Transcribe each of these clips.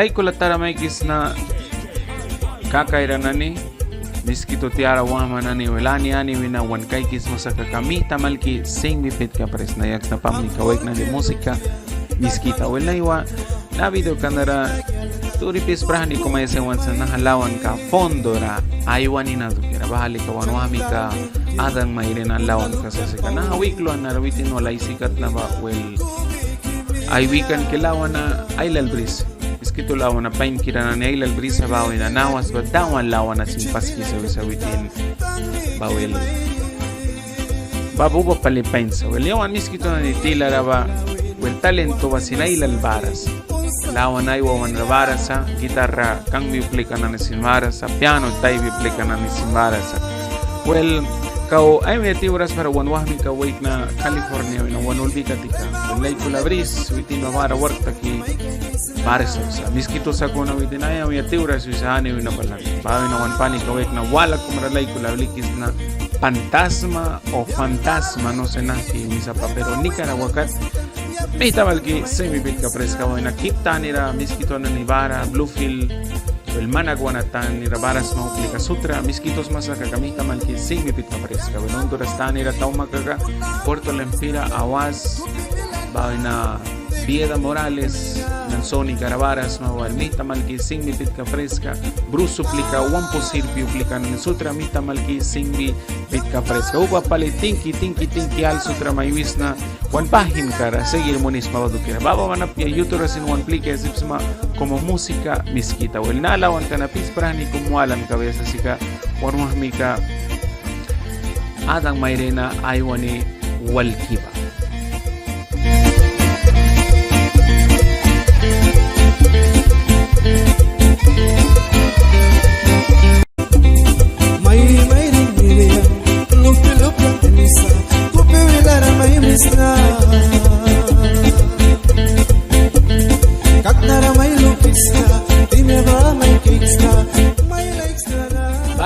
like ko latara may kis na kakaira na ni miskito tiara wama na ni wala ni ani wina wan kay kis mo sa kakami tamal ki sing bipit ka pres na yak na pamni kawek na di musika miskita wala iwa na video kanara turipis prahani kumay sa wansa na halawan ka fondo ra aywan ina dukira bahali ka wanwami ka adang mayre na lawan ka sa sika na hawiklo na rawitin wala isikat na ba well ay weekend kilawan na ailal bris iskito lawan na pain kira na ailal bris sa bawin na nawas ba dawan lawan na simpaski sa witin bawil babubo palipain sa well yawan miskito na nitila ra ba well talento ba sinailal baras lawan ay wawan na barasa gitarra kang biplika na nisimbarasa piano tay biplika na nisimbarasa well kau ay may tiuras para wanwahmi ka wait na California na wanulbi ka tika walay kulabris witin mamara work taki barasa sa miskito sa kuna witin ay may tiuras wisahani wina pala bawi na wanpani ka wait na wala kumaralay kulablikis na fantasma o fantasma no se na ki misa pa pero ni karawakat may tabal ki semi-bit ka pres ka na kita nira miskito na nibara bluefield el managwanatan nira baras mauplika sutra miskitos masaka kamita mal ki semi-bit ka pres ka bueno durasta nira taumakaga Puerto Lempira Awas bawi na Piedra Morales Nansoni Carabaras mawal mita mal ki semi-bit ka fresca Bruce suplika wampo sirpi uplika na sutra mita mal ki semi-bit ka fresca upa pali tinki al sutra mayuis na wan pahin kara seguir monis mabadukira baba manapia YouTube sin wan plike sipsma como música miskita wel nalawan ka na pisprani kumualan kabesa sika wan mahmika adang mayrena aywani walkiba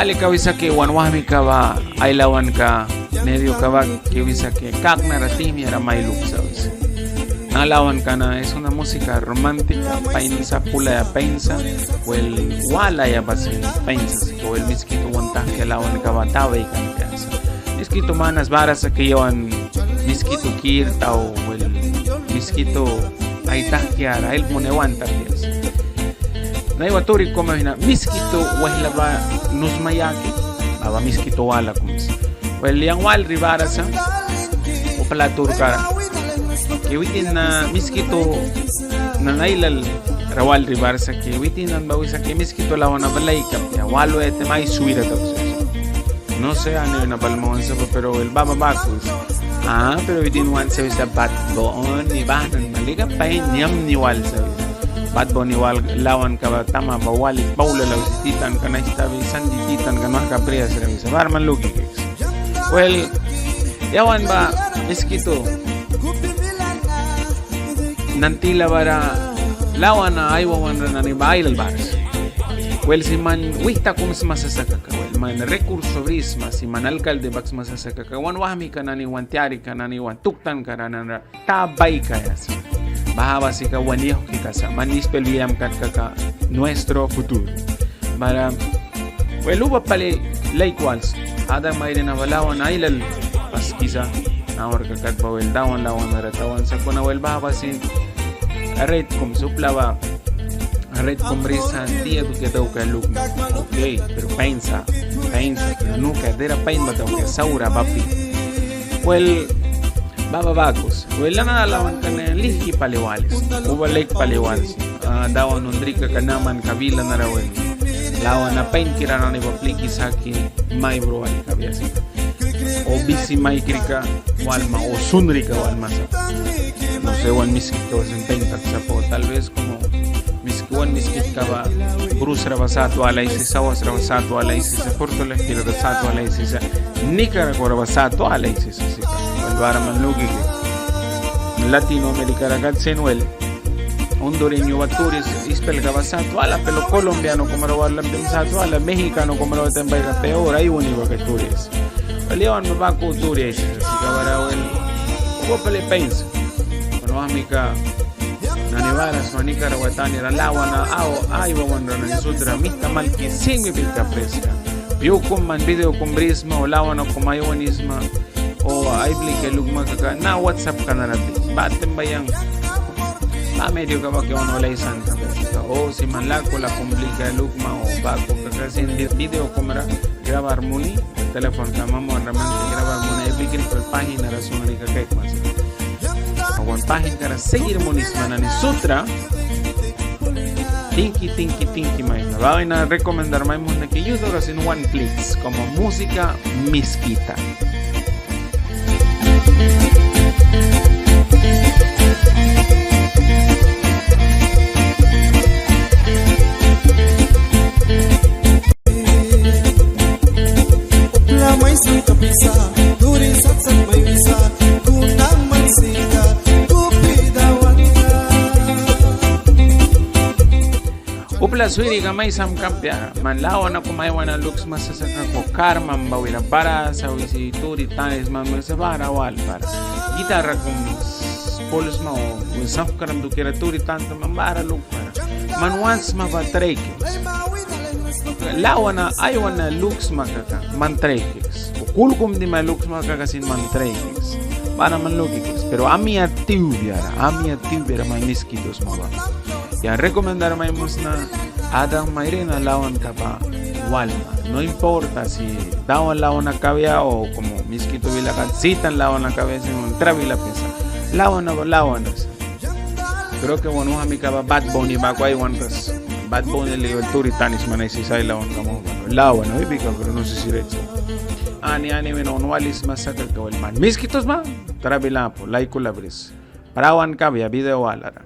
Bali ka wisa ke wanwahmi ka ba ailawan ka medio ka ba ke wisa ke kak na ratimi era may luksa wisa nalawan ka na es una música romántica painsa pula ya painsa well wala ya basin painsa o el miskito wantah ke lawan ka ba taway ka na piansa miskito manas baras sa kiyawan miskito kirta o well miskito ay tahkiara el monewanta piansa na iwaturi ko mahina miskito wahila ba nusmayaki baba miskito wala kumis well yang wal ribara sa o pala turkara kiwitin na miskito na nailal rawal ribara sa kiwitin nan bawi sa miskito lawan na balay kapya walo ete may suira tapos no sé ano na balmon sa pero el baba bakus pero witin wan sa bat doon ibahan maliga pa nyam ni wal sa Bad Bunny wal lawan ka tama bawali baula law titan kana istabi sandi titan kana ka priya sa sa barman lugi well yawan ba miskito nantila bara lawan na aywan na ni bailal baras well si man wita kum masasaka ka well man recurso brisma si man alcalde bax masasaka ka wan wahmi kana ni wan tiari kana ni wan tuktan kana na tabay kaya bahaba si ka waniyo kita sa manis pelviam kat ka nuestro futuro para well uba pale likewise ada mayre na walawan ailal paskisa na or ka kat bawel dawan lawan na ratawan sa kuna well bahaba si red kum suplaba red kum risa dia tu que daw ka look okay pero pensa pero nunca dera pain ba daw ka saura papi well baba bakos wala na lawan ka na lihki paliwales ubalik paliwales dawan undrika ka naman kabila na rawen lawan na pain kira na ni papliki saki may bro ali kabiasa o bisi may krika walma o sunrika walma sa no sé wan miskit ka wasin pain sa po tal vez como wan miskit ka ba Bruce rabasato alay si sawas rabasato alay si sa Puerto Lempira rabasato alay si sa Nicaragua rabasato alay si sa para manlugi Latinoamérica ragat senwel hondureño baturis ispel gabasato ala pelo colombiano como rawal lamsato ala mexicano como rawal tambay ka peor ay uni bakaturis aliwan mabako turis si kabarawel ko pala pains ano amika Nanivaras manikara watani ralawana aywa wanrana sutra mita malki simi bilka fresca. Biukum man video kumbrisma o lawana kumayawanisma o aiblike lugma kaka na WhatsApp kanarabi. Batem bayang medio ka bakyo wala isang kabesika o si manlako la publica lugma o bago kaka sin video kumara grabar muni telepon kama mo raman grabar muni aiblike ko página razón ni kaka mas. Awan página para seguir monisma na ni sutra. Tinky mai. Voy a recomendar mai muna que yo hagas en one clicks como música misquita. La mais nunca pisa, duri satsat mai visa, kunang mansika. Upla suiri gamay sam kampya manlawa na kumaywana looks masasaka ko karma mbawira para sa wisi turi tanes man sa para wal para gitarra kum polos ma o saf karam du kera turi tanto mambara look para man once ma va trekes lawa na aywana looks makaka man trekes kulkum di ma looks makaka sin man trekes para man logikes pero ami atiubiara man miskitos ma va. Ya recomendar mai musna Adam Mairena lawan kapa walma. No importa si dawan lawan akabia o como miskito vila citan lawan akabia sin un travila pesa. Lawan. Creo que bueno a mi kaba Bad Bunny ba kwai wanras. Bad Bunny le el turitanis manai si sai lawan kamo. Lawan no ibika pero no sé si recho. Ani no walis masakal kawal man. Miskitos ma travila po like kulabris. Parawan kabia video walara.